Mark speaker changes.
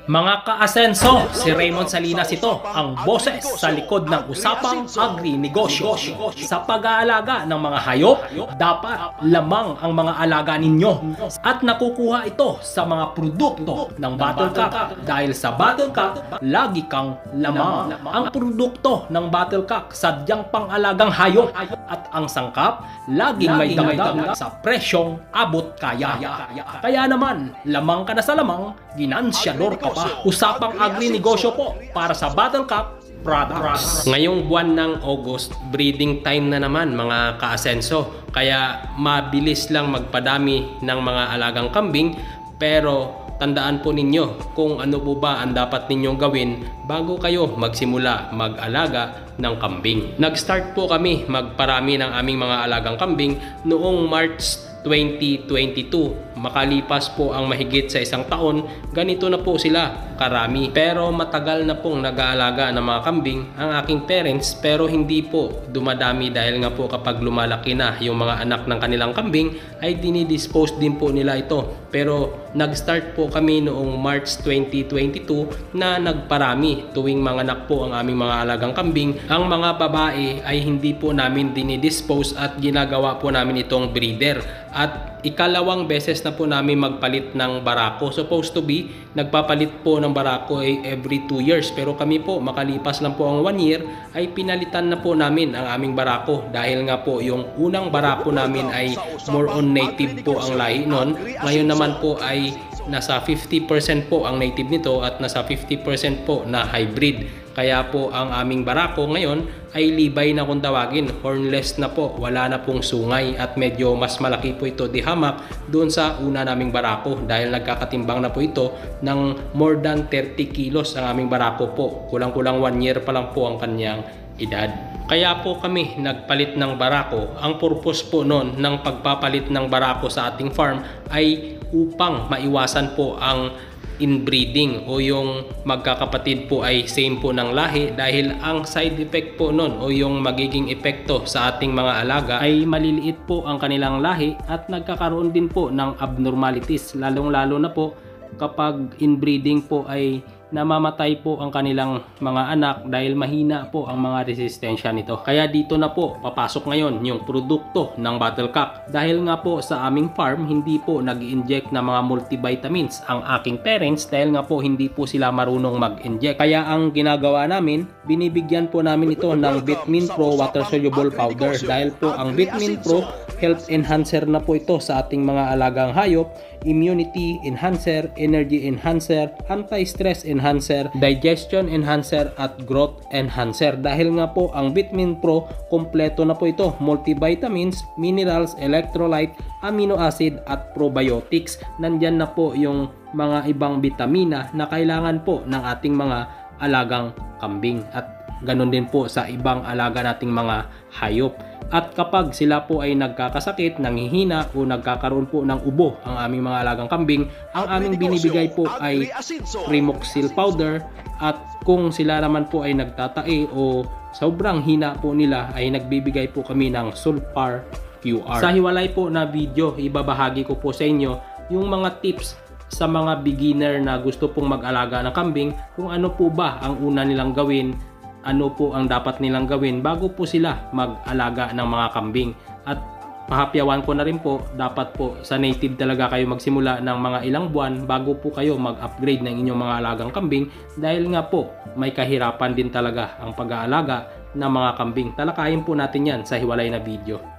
Speaker 1: Mga ka-asenso, si Raymond Salinas ito ang boses sa likod ng usapang agri-negosyo. Sa pag-aalaga ng mga hayop, dapat lamang ang mga alaga ninyo at nakukuha ito sa mga produkto ng Battlecock dahil sa Battlecock, lagi kang lamang. Ang produkto ng Battlecock sadyang pang-alagang hayop at ang sangkap, laging may dagdag sa presyong abot kaya. Kaya naman, lamang ka na sa lamang, ginansyador ka pa. Usapang agri-negosyo po para sa Battlecock products. Ngayong buwan ng August, breeding time na naman mga ka-asenso. Kaya mabilis lang magpadami ng mga alagang kambing, pero tandaan po ninyo kung ano po ba ang dapat ninyong gawin bago kayo magsimula mag-alaga ng kambing. Nag-start po kami magparami ng aming mga alagang kambing noong March 2022. Makalipas po ang mahigit sa isang taon, ganito na po sila karami. Pero matagal na pong nag-aalaga ng mga kambing ang aking parents, pero hindi po dumadami dahil nga po kapag lumalaki na yung mga anak ng kanilang kambing ay dinidispose din po nila ito. Pero nag-start po kami noong March 2022 na nagparami tuwing mga anak po ang aming mga alagang kambing. Ang mga babae ay hindi po namin dinidispose at ginagawa po namin itong breeder. At ikalawang beses na po namin magpalit ng barako. Supposed to be, nagpapalit po ng barako ay every 2 years. Pero kami po, makalipas lang po ang 1 year, ay pinalitan na po namin ang aming barako. Dahil nga po, yung unang barako namin ay more on native po ang lahi nun. Ngayon naman po ay nasa 50% po ang native nito at nasa 50% po na hybrid. Kaya po ang aming barako ngayon ay libay na kung tawagin, hornless na po, wala na pong sungay at medyo mas malaki po ito di hamak doon sa una naming barako dahil nagkakatimbang na po ito ng more than 30 kilos ang aming barako po. Kulang-kulang 1 year pa lang po ang kanyang edad. Kaya po kami nagpalit ng barako. Ang purpose po noon ng pagpapalit ng barako sa ating farm ay upang maiwasan po ang inbreeding o yung magkakapatid po ay same po ng lahi, dahil ang side effect po nun o yung magiging epekto sa ating mga alaga ay maliliit po ang kanilang lahi at nagkakaroon din po ng abnormalities, lalong lalo na po kapag inbreeding po ay namamatay po ang kanilang mga anak dahil mahina po ang mga resistensya nito. Kaya dito na po papasok ngayon yung produkto ng Battlecock. Dahil nga po sa aming farm hindi po nag-inject ng mga multivitamins ang aking parents dahil nga po hindi po sila marunong mag-inject. Kaya ang ginagawa namin, binibigyan po namin ito ng Vitamin Pro Water Soluble Powder dahil po ang Vitamin Pro health enhancer na po ito sa ating mga alagang hayop, immunity enhancer, energy enhancer, anti-stress enhancer, digestion enhancer at growth enhancer. Dahil nga po ang Vitamin Pro kompleto na po ito, multivitamins, minerals, electrolyte, amino acid at probiotics. Nandyan na po yung mga ibang bitamina na kailangan po ng ating mga alagang kambing at ganun din po sa ibang alaga nating mga hayop. At kapag sila po ay nagkakasakit, nanghihina o nagkakaroon po ng ubo ang aming mga alagang kambing, ang aming binibigay po ay Primoxil powder, at kung sila naman po ay nagtatae o sobrang hina po nila ay nagbibigay po kami ng Sulfar QR. Sa hiwalay po na video, ibabahagi ko po sa inyo yung mga tips sa mga beginner na gusto pong mag-alaga ng kambing, kung ano po ba ang una nilang gawin, ano po ang dapat nilang gawin bago po sila mag-alaga ng mga kambing. At pahapyawan ko na rin po, dapat po sa native talaga kayo magsimula ng mga ilang buwan bago po kayo mag-upgrade ng inyong mga alagang kambing, dahil nga po may kahirapan din talaga ang pag-aalaga ng mga kambing. Talakayin po natin yan sa hiwalay na video.